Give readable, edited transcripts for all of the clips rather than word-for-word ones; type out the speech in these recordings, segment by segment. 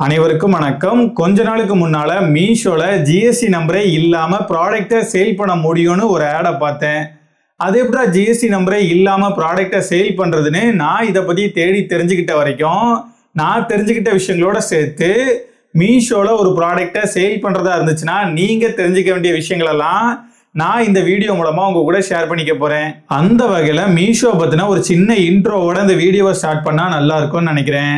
அனைவருக்கும் வணக்கம். கொஞ்ச நாளுக்கு முன்னால மீஷோல ஜிஎஸ்டி நம்பரே இல்லாம ப்ராடக்ட்டை சேல் பண்ண முடியும்னு ஒரு ஆடை பார்த்தேன். அது எப்படா ஜிஎஸ்டி நம்பரே இல்லாம ப்ராடக்ட்டை சேல் பண்றதுன்னு நான் இதை பத்தி தேடி தெரிஞ்சுக்கிட்ட வரைக்கும் நான் தெரிஞ்சுக்கிட்ட விஷயங்களோட சேர்த்து மீஷோல ஒரு ப்ராடக்ட்டை சேல் பண்றதா இருந்துச்சுன்னா நீங்க தெரிஞ்சுக்க வேண்டிய விஷயங்களெல்லாம் நான் இந்த வீடியோ மூலமா உங்க கூட ஷேர் பண்ணிக்க போறேன். அந்த வகையில மீஷோ பத்தின ஒரு சின்ன இன்ட்ரோவோட இந்த வீடியோவை ஸ்டார்ட் பண்ணா நல்லா இருக்கும்னு நினைக்கிறேன்.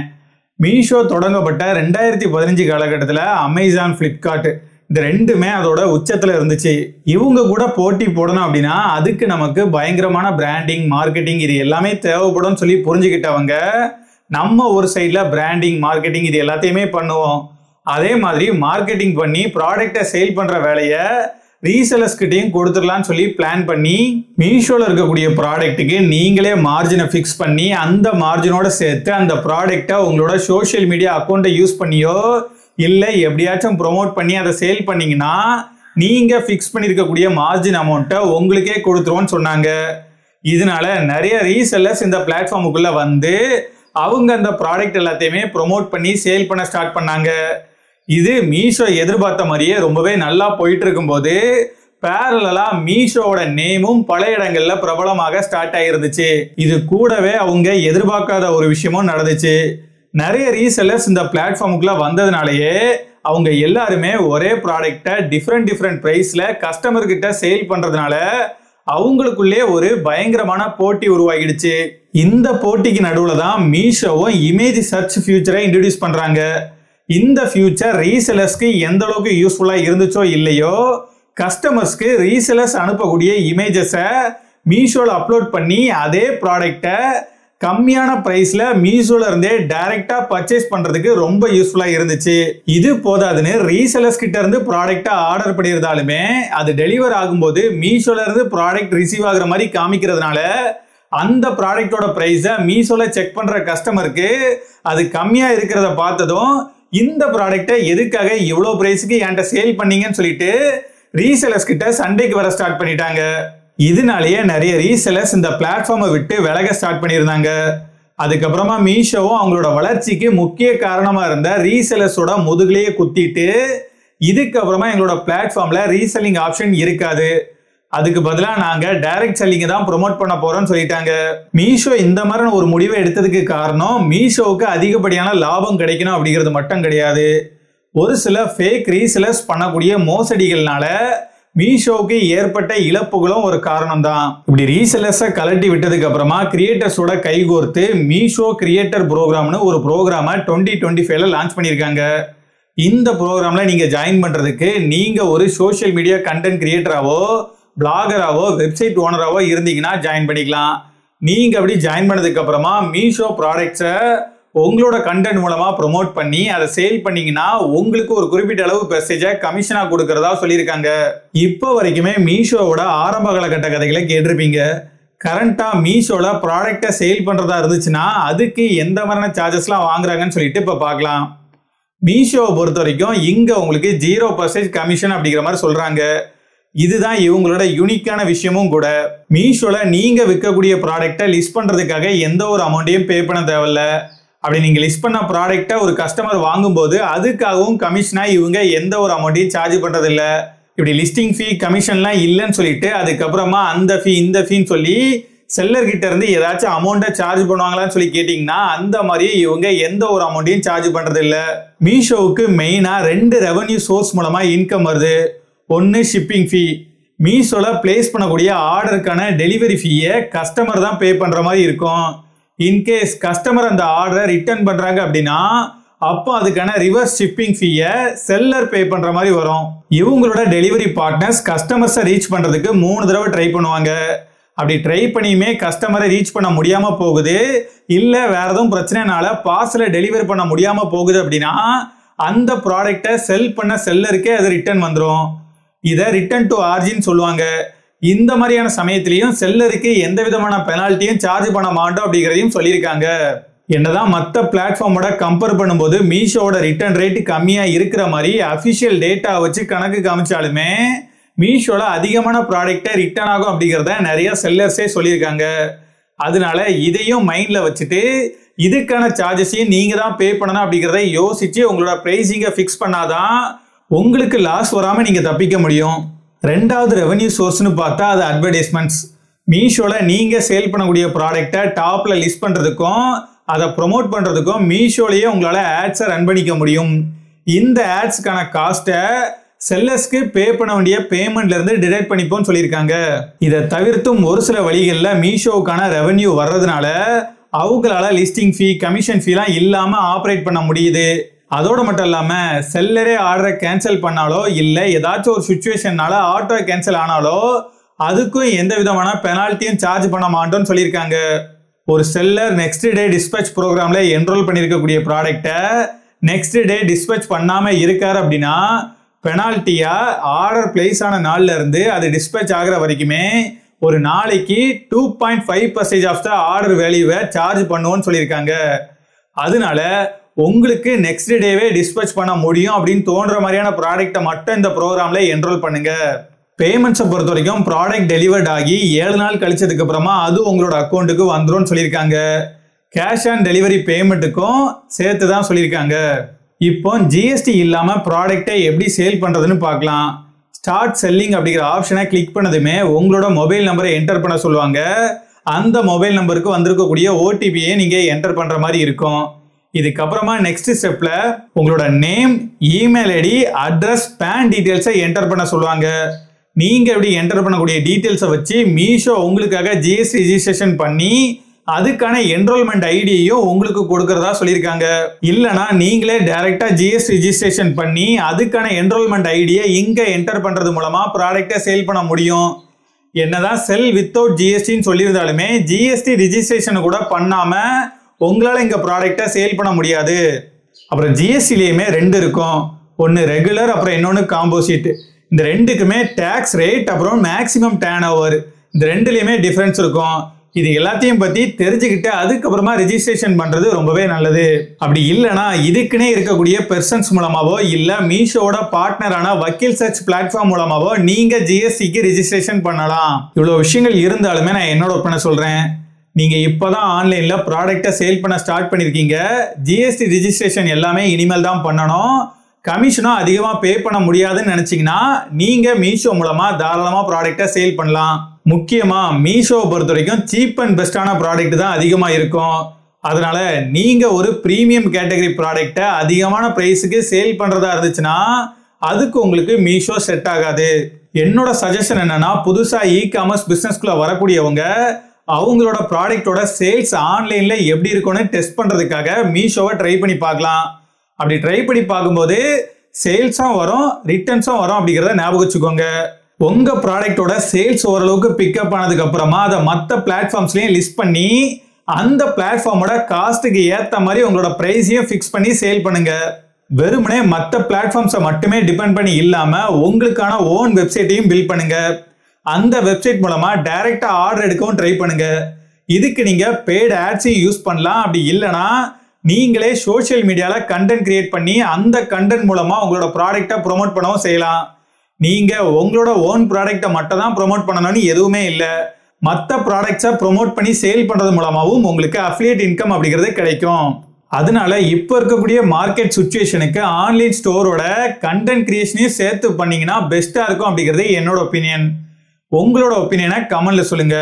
மீஷோ தொடங்கப்பட்ட 2015 காலகட்டத்தில் அமேசான், ஃப்ளிப்கார்ட் இந்த ரெண்டுமே அதோட உச்சத்தில் இருந்துச்சு. இவங்க கூட போட்டி போடணும் அப்படின்னா அதுக்கு நமக்கு பயங்கரமான பிராண்டிங், மார்க்கெட்டிங் இது எல்லாமே தேவைப்படும் சொல்லி புரிஞ்சுக்கிட்டவங்க நம்ம ஒரு சைடில் பிராண்டிங், மார்க்கெட்டிங் இது எல்லாத்தையுமே பண்ணுவோம். அதே மாதிரி மார்க்கெட்டிங் பண்ணி ப்ராடக்டை சேல் பண்ணுற வேலையை ரீசெலர்ஸ் கிட்டையும் கொடுத்துடலான்னு சொல்லி பிளான் பண்ணி மீஷோல இருக்கக்கூடிய ப்ராடக்ட்டுக்கு நீங்களே மார்ஜினை ஃபிக்ஸ் பண்ணி அந்த மார்ஜினோட சேர்த்து அந்த ப்ராடக்டை உங்களோட சோஷியல் மீடியா அக்கௌண்ட்டை யூஸ் பண்ணியோ இல்லை எப்படியாச்சும் ப்ரொமோட் பண்ணி அதை சேல் பண்ணீங்கன்னா நீங்கள் ஃபிக்ஸ் பண்ணியிருக்கக்கூடிய மார்ஜின் அமௌண்ட்டை உங்களுக்கே கொடுத்துருவோன்னு சொன்னாங்க. இதனால நிறைய ரீசெல்லர்ஸ் இந்த பிளாட்ஃபார்முக்குள்ளே வந்து அவங்க அந்த ப்ராடக்ட் எல்லாத்தையுமே ப்ரொமோட் பண்ணி சேல் பண்ண ஸ்டார்ட் பண்ணாங்க. இது மீஷோ எதிர்பார்த்த மாதிரியே ரொம்பவே நல்லா போயிட்டு இருக்கும்போது பேரலா மீஷோவோட நேமும் பல இடங்கள்ல பிரபலமாக ஸ்டார்ட் ஆகிருந்துச்சு. இது கூடவே அவங்க எதிர்பார்க்காத ஒரு விஷயமும் நடந்துச்சு. நிறைய ரீசெல்லர்ஸ் இந்த பிளாட்ஃபார்முக்குள்ள வந்ததுனாலேயே அவங்க எல்லாருமே ஒரே ப்ராடக்டை டிஃப்ரெண்ட் பிரைஸ்ல கஸ்டமர்கிட்ட சேல் பண்றதுனால அவங்களுக்குள்ளே ஒரு பயங்கரமான போட்டி உருவாகிடுச்சு. இந்த போட்டிக்கு நடுவில் தான் மீஷோவும் இமேஜ் சர்ச் ஃபியூச்சரை இன்ட்ரடியூஸ் பண்றாங்க. இந்த ஃபியூச்சர் ரீசெலர்ஸ்க்கு எந்த அளவுக்கு யூஸ்ஃபுல்லா இருந்துச்சோ இல்லையோ கஸ்டமர்ஸ்க்கு ரீசெலர்ஸ் அனுப்பக்கூடிய இமேஜஸை மீஷோல அப்லோட் பண்ணி அதே ப்ராடக்டை கம்மியான பிரைஸ்ல மீஷோல இருந்தே டைரக்டா பர்ச்சேஸ் பண்றதுக்கு ரொம்ப யூஸ்ஃபுல்லா இருந்துச்சு. இது போதாதுன்னு ரீசெலர்ஸ் கிட்ட இருந்து ப்ராடக்டை ஆர்டர் பண்ணியிருந்தாலுமே அது டெலிவர் ஆகும்போது மீஷோல இருந்து ப்ராடக்ட் ரிசீவ் ஆகுற மாதிரி காமிக்கிறதுனால அந்த ப்ராடக்டோட பிரைஸை மீஷோல செக் பண்ற கஸ்டமருக்கு அது கம்மியா இருக்கிறத பார்த்ததும் இந்த ப்ராடக்டை எதுக்காக இவ்வளோ பிரைஸுக்கு என்கிட்ட சேல் பண்ணீங்கன்னு சொல்லிட்டு ரீசெலர்ஸ் கிட்ட சண்டைக்கு வர ஸ்டார்ட் பண்ணிட்டாங்க. இதனாலேயே நிறைய ரீசெலர்ஸ் இந்த பிளாட்ஃபார்மை விட்டு விலக ஸ்டார்ட் பண்ணியிருந்தாங்க. அதுக்கப்புறமா மீஷோவும் அவங்களோட வளர்ச்சிக்கு முக்கிய காரணமா இருந்த ரீசெலர்ஸோட முதுகுலையே குத்திட்டு இதுக்கப்புறமா எங்களோட பிளாட்ஃபார்ம்ல ரீசெல்லிங் ஆப்ஷன் இருக்காது, அதுக்கு பதிலாக நாங்கள் டைரக்ட் செல்லிங்கை தான் ப்ரொமோட் பண்ண போறோம்னு சொல்லிட்டாங்க. மீஷோ இந்த மாதிரி ஒரு முடிவை எடுத்ததுக்கு காரணம் மீஷோவுக்கு அதிகப்படியான லாபம் கிடைக்கணும் அப்படிங்கிறது மட்டும் கிடையாது. ஒரு சில ஃபேக் ரீசெலர்ஸ் பண்ணக்கூடிய மோசடிகள்னால மீஷோவுக்கு ஏற்பட்ட இழப்புகளும் ஒரு காரணம் தான். இப்படி ரீசெலர்ஸை கலட்டி விட்டதுக்கு அப்புறமா கிரியேட்டர்ஸோட கைகோர்த்து மீஷோ கிரியேட்டர் ப்ரோக்ராம்னு ஒரு ப்ரோக்ராமை 2025ல லான்ச் பண்ணியிருக்காங்க. இந்த ப்ரோக்ராம்ல நீங்க ஜாயின் பண்றதுக்கு நீங்க ஒரு சோஷியல் மீடியா கண்டென்ட் கிரியேட்டராவோ, பிளாகராவோ, வெப்சைட் ஓனராவோ இருந்தீங்கன்னா ஜாயின் பண்ணிக்கலாம். நீங்க அப்படி ஜாயின் பண்ணதுக்கு அப்புறமா மீஷோ ப்ராடக்ட்ஸை உங்களோட கண்டென்ட் மூலமா ப்ரொமோட் பண்ணி அதை சேல் பண்ணீங்கன்னா உங்களுக்கு ஒரு குறிப்பிட்ட அளவு பெர்சேஜை கமிஷனா கொடுக்கறதா சொல்லியிருக்காங்க. இப்போ வரைக்குமே மீஷோவோட ஆரம்ப காலகட்ட கதைகளை கேட்டிருப்பீங்க. கரண்டா மீஷோல ப்ராடக்டை சேல் பண்றதா இருந்துச்சுன்னா அதுக்கு எந்த மாதிரியான சார்ஜஸ்லாம் வாங்குறாங்கன்னு சொல்லிட்டு இப்போ பார்க்கலாம். மீஷோவை பொறுத்த வரைக்கும் இங்க உங்களுக்கு 0% கமிஷன் அப்படிங்கிற மாதிரி சொல்றாங்க. இதுதான் இவங்களோட யூனிக்கான விஷயமும் கூட. மீஷோல நீங்க விற்கக்கூடிய ப்ராடக்டை லிஸ்ட் பண்றதுக்காக எந்த ஒரு அமௌண்ட்டையும் பே பண்ண தேவையில்ல. அப்படி நீங்க லிஸ்ட் பண்ண ப்ராடக்டை ஒரு கஸ்டமர் வாங்கும்போது அதுக்காகவும் கமிஷனா இவங்க எந்த ஒரு அமௌண்ட்டையும் சார்ஜ் பண்றது இல்ல. இப்படி லிஸ்டிங் ஃபீ, கமிஷன்லாம் இல்லைன்னு சொல்லிட்டு அதுக்கப்புறமா அந்த ஃபீ இந்த ஃபீன்னு சொல்லி செல்லர் கிட்ட இருந்து ஏதாச்சும் அமௌண்ட்டை சார்ஜ் பண்ணுவாங்களான்னு சொல்லி கேட்டீங்கன்னா அந்த மாதிரி இவங்க எந்த ஒரு அமௌண்ட்டையும் சார்ஜ் பண்றது இல்ல. மீஷோவுக்கு மெயினா 2 ரெவன்யூ சோர்ஸ் மூலமா இன்கம் வருது. ஒன்று ஷிப்பிங் ஃபீ. மீஷோல பிளேஸ் பண்ணக்கூடிய ஆர்டருக்கான டெலிவரி ஃபீயை கஸ்டமர் தான் பே பண்ற மாதிரி இருக்கும். இன்கேஸ் கஸ்டமர் அந்த ஆர்டரை ரிட்டர்ன் பண்றாங்க அப்படின்னா அப்போ அதுக்கான ரிவர்ஸ் ஷிப்பிங் ஃபீயை செல்லர் பே பண்ற மாதிரி வரும். இவங்களோட டெலிவரி பார்ட்னர்ஸ் கஸ்டமர்ஸை ரீச் பண்றதுக்கு 3 தடவை ட்ரை பண்ணுவாங்க. அப்படி ட்ரை பண்ணியுமே கஸ்டமரை ரீச் பண்ண முடியாம போகுது, இல்ல வேற எதுவும் பிரச்சனைனால பார்சலை டெலிவரி பண்ண முடியாம போகுது அப்படின்னா அந்த ப்ராடக்டை செல் பண்ண செல்லருக்கே அது ரிட்டர்ன் வந்துடும். இதை ரிட்டர்ன் டு ஆர்ஜின் சொல்லுவாங்க. இந்த மாதிரியான சமயத்திலையும் செல்லருக்கு எந்த விதமான பெனால்ட்டியும் சார்ஜ் பண்ண மாட்டோம் அப்படிங்கிறதையும் சொல்லியிருக்காங்க. என்னதான் மற்ற பிளாட்ஃபார்மோட கம்பேர் பண்ணும்போது மீஷோவோட ரிட்டர்ன் ரேட் கம்மியா இருக்கிற மாதிரி அஃபிஷியல் டேட்டா வச்சு கணக்கு காமிச்சாலுமே மீஷோல அதிகமான ப்ராடக்டை ரிட்டர்ன் ஆகும் அப்படிங்கிறத நிறைய செல்லர்ஸே சொல்லியிருக்காங்க. அதனால இதையும் மைண்ட்ல வச்சுட்டு இதுக்கான சார்ஜஸையும் நீங்க தான் பே பண்ணணும் அப்படிங்கிறத யோசிச்சு உங்களோட பிரைசிங்கை ஃபிக்ஸ் பண்ணாதான் உங்களுக்கு லாஸ் வராம நீங்க தப்பிக்க முடியும். ரெண்டாவது ரெவென்யூ சோர்ஸ்னு பார்த்தா அது அட்வர்டைஸ்மெண்ட்ஸ். மீஷோல நீங்க சேல் பண்ணக்கூடிய ப்ராடக்ட்டை டாப்ல லிஸ்ட் பண்றதுக்கும் அதை ப்ரொமோட் பண்றதுக்கும் மீஷோலயே உங்களால ஆட்ஸை ரன் பண்ணிக்க முடியும். இந்த ஆட்ஸ்க்கான காஸ்ட்டை செல்லர்ஸ்க்கு பே பண்ண வேண்டிய பேமெண்ட்ல இருந்து டிடக்ட் பண்ணிப்போன்னு சொல்லியிருக்காங்க. இதை தவிர்த்தும் ஒரு சில வழிகளில் மீஷோவுக்கான ரெவென்யூ வர்றதுனால அவங்களால லிஸ்டிங் ஃபீ, கமிஷன் ஃபீலாம் இல்லாம ஆப்ரேட் பண்ண முடியுது. அதோட மட்டும் இல்லாம செல்லரே ஆர்டரை கேன்சல் பண்ணாலோ இல்லை ஏதாச்சும் ஒரு சுச்சுவேஷன்னால ஆட்டோ கேன்சல் ஆனாலோ அதுக்கும் எந்த விதமான பெனால்ட்டியும் சார்ஜ் பண்ண மாட்டோம்னு சொல்லியிருக்காங்க. ஒரு செல்லர் நெக்ஸ்ட் டே டிஸ்பேச் ப்ரோக்ராம்ல என்ரோல் பண்ணியிருக்கக்கூடிய ப்ராடக்டை நெக்ஸ்ட் டே டிஸ்பேச் பண்ணாம இருக்காரு அப்படின்னா பெனால்ட்டியா ஆர்டர் பிளேஸ் ஆன நாள்ல இருந்து அது டிஸ்பேச் ஆகிற வரைக்குமே ஒரு நாளைக்கு 2.5% ஆஃப் த ஆர்டர் வேல்யூவை சார்ஜ் பண்ணுவோம்னு சொல்லியிருக்காங்க. அதனால உங்களுக்கு நெக்ஸ்ட் டேவே டிஸ்பேச் பண்ண முடியும் அப்படின்னு தோன்ற மாதிரியான ப்ராடக்ட்டை மட்டும் இந்த ப்ரோக்ராம்ல என்ரோல் பண்ணுங்க. பேமெண்ட்ஸை பொறுத்த வரைக்கும் ப்ராடக்ட் டெலிவர்ட் ஆகி 7 நாள் கழிச்சதுக்கு அப்புறமா அது உங்களோட அக்கௌண்ட்டுக்கு வந்துடும் சொல்லியிருக்காங்க. கேஷ் ஆன் டெலிவரி பேமெண்ட்டுக்கும் சேர்த்து தான் சொல்லியிருக்காங்க. இப்போ ஜிஎஸ்டி இல்லாம ப்ராடக்ட்டை எப்படி சேல் பண்றதுன்னு பார்க்கலாம். ஸ்டார்ட் செல்லிங் அப்படிங்கிற ஆப்ஷனை கிளிக் பண்ணதுமே உங்களோட மொபைல் நம்பரை என்டர் பண்ண சொல்லுவாங்க. அந்த மொபைல் நம்பருக்கு வந்திருக்கக்கூடிய ஓடிபியை நீங்க என்டர் பண்ற மாதிரி இருக்கும். இதுக்கப்புறமா நெக்ஸ்ட் ஸ்டெப்ல உங்களோட name, email ID, address, PAN டீடைல்ஸை என்டர் பண்ண சொல்லுவாங்க. நீங்க எப்படி என்டர் பண்ணக்கூடிய டீடைல்ஸை வச்சு மீஷோ உங்களுக்காக ஜிஎஸ்டி ரெஜிஸ்ட்ரேஷன் பண்ணி அதுக்கான என்ரோல்மெண்ட் ஐடியையும் உங்களுக்கு கொடுக்கறதா சொல்லியிருக்காங்க. இல்லைனா நீங்களே டைரக்டா ஜிஎஸ்டி ரெஜிஸ்ட்ரேஷன் பண்ணி அதுக்கான என்ரோல்மெண்ட் ஐடியை இங்க என்டர் பண்றது மூலமா ப்ராடக்டை சேல் பண்ண முடியும். என்னதான் செல் வித்தவுட் ஜிஎஸ்டின்னு சொல்லியிருந்தாலுமே ஜிஎஸ்டி ரெஜிஸ்ட்ரேஷன் கூட பண்ணாம உங்களால இங்க ப்ராடக்ட்டை சேல் பண்ண முடியாது. அப்புறம் ஜிஎஸ்டிலேயுமே 2 இருக்கும். ஒன்று ரெகுலர், அப்புறம் இன்னொன்று காம்போசிட். இந்த ரெண்டுக்குமே டேக்ஸ் ரேட் அப்புறம் மேக்ஸிமம் டர்ன் ஓவர் இந்த ரெண்டுலையுமே டிஃபரன்ஸ் இருக்கும். இது எல்லாத்தையும் பத்தி தெரிஞ்சுக்கிட்டு அதுக்கப்புறமா ரெஜிஸ்ட்ரேஷன் பண்றது ரொம்பவே நல்லது. அப்படி இல்லைன்னா இதுக்குன்னே இருக்கக்கூடிய பெர்சன்ஸ் மூலமாவோ இல்ல மீஷோட பார்ட்னரான வக்கீல் சர்ச் பிளாட்ஃபார்ம் மூலமாவோ நீங்க ஜிஎஸ்டிக்கு ரெஜிஸ்ட்ரேஷன் பண்ணலாம். இவ்வளவு விஷயங்கள் இருந்தாலுமே நான் என்னோட ஒப்பீனியன் சொல்றேன். நீங்க இப்பதான் ஆன்லைன்ல ப்ராடக்ட்டை சேல் பண்ண ஸ்டார்ட் பண்ணிருக்கீங்க. ஜிஎஸ்டி ரெஜிஸ்ட்ரேஷன் எல்லாமே இனிமேல் தான் பண்ணணும். கமிஷனும் அதிகமா பே பண்ண முடியாதுன்னு நினைச்சீங்கன்னா நீங்க மீஷோ மூலமா தாராளமா ப்ராடக்ட்டை சேல் பண்ணலாம். முக்கியமா மீஷோவை பொறுத்த வரைக்கும் சீப் அண்ட் பெஸ்டான ப்ராடக்ட் தான் அதிகமா இருக்கும். அதனால நீங்க ஒரு பிரீமியம் கேட்டகரி ப்ராடக்ட்டை அதிகமான பிரைஸுக்கு சேல் பண்றதா இருந்துச்சுன்னா அதுக்கு உங்களுக்கு மீஷோ செட் ஆகாது. என்னோட சஜஷன் என்னன்னா, புதுசா இ-காமர்ஸ் பிசினஸ்க்குள்ள வரக்கூடியவங்க அவங்களோட ப்ராடக்டோட சேல்ஸ் ஆன்லைன்ல எப்படி இருக்கும்னு டெஸ்ட் பண்றதுக்காக மீஷோவை ட்ரை பண்ணி பார்க்கலாம். அப்படி ட்ரை பண்ணி பார்க்கும்போது சேல்ஸும் வரும், ரிட்டர்ன்ஸும் வரும் அப்படிங்கிறத ஞாபகம் வச்சுக்கோங்க. உங்க ப்ராடக்டோட சேல்ஸ் ஓரளவுக்கு பிக்கப் ஆனதுக்கு அப்புறமா அதை மற்ற பிளாட்ஃபார்ம்ஸ்லயும் லிஸ்ட் பண்ணி அந்த பிளாட்ஃபார்மோட காஸ்ட்டுக்கு ஏற்ற மாதிரி உங்களோட பிரைஸையும் ஃபிக்ஸ் பண்ணி சேல் பண்ணுங்க. வெறுமனே மற்ற பிளாட்ஃபார்ம்ஸை மட்டுமே டிபெண்ட் பண்ணி இல்லாம உங்களுக்கான ஓன் வெப்சைட்டையும் பில்ட் பண்ணுங்க. அந்த வெப்சைட் மூலமா டைரக்டா ஆர்டர் எடுக்கவும் ட்ரை பண்ணுங்க. இதுக்கு நீங்க பெய்டு ஆட்ஸையும் யூஸ் பண்ணலாம். அப்படி இல்லைன்னா நீங்களே சோஷியல் மீடியால கண்டென்ட் கிரியேட் பண்ணி அந்த கண்டென்ட் மூலமா உங்களோட ப்ராடக்ட்டை ப்ரொமோட் பண்ணவும் செய்யலாம். நீங்க உங்களோட ஓன் ப்ராடக்ட்டை மட்டும் தான் ப்ரொமோட் பண்ணணும்னு எதுவுமே இல்லை. மற்ற ப்ராடக்ட்ஸை ப்ரொமோட் பண்ணி சேல் பண்றது மூலமாகவும் உங்களுக்கு அஃபிலியேட் இன்கம் அப்படிங்கிறது கிடைக்கும். அதனால இப்போ இருக்கக்கூடிய மார்க்கெட் சுச்சுவேஷனுக்கு ஆன்லைன் ஸ்டோரோட கண்டென்ட் கிரியேஷனையும் சேர்த்து பண்ணீங்கன்னா பெஸ்டா இருக்கும் அப்படிங்கிறது என்னோட ஒப்பீனியன். உங்களோட ஒப்பீனியனை கமெண்ட்ல சொல்லுங்க.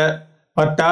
பட்டா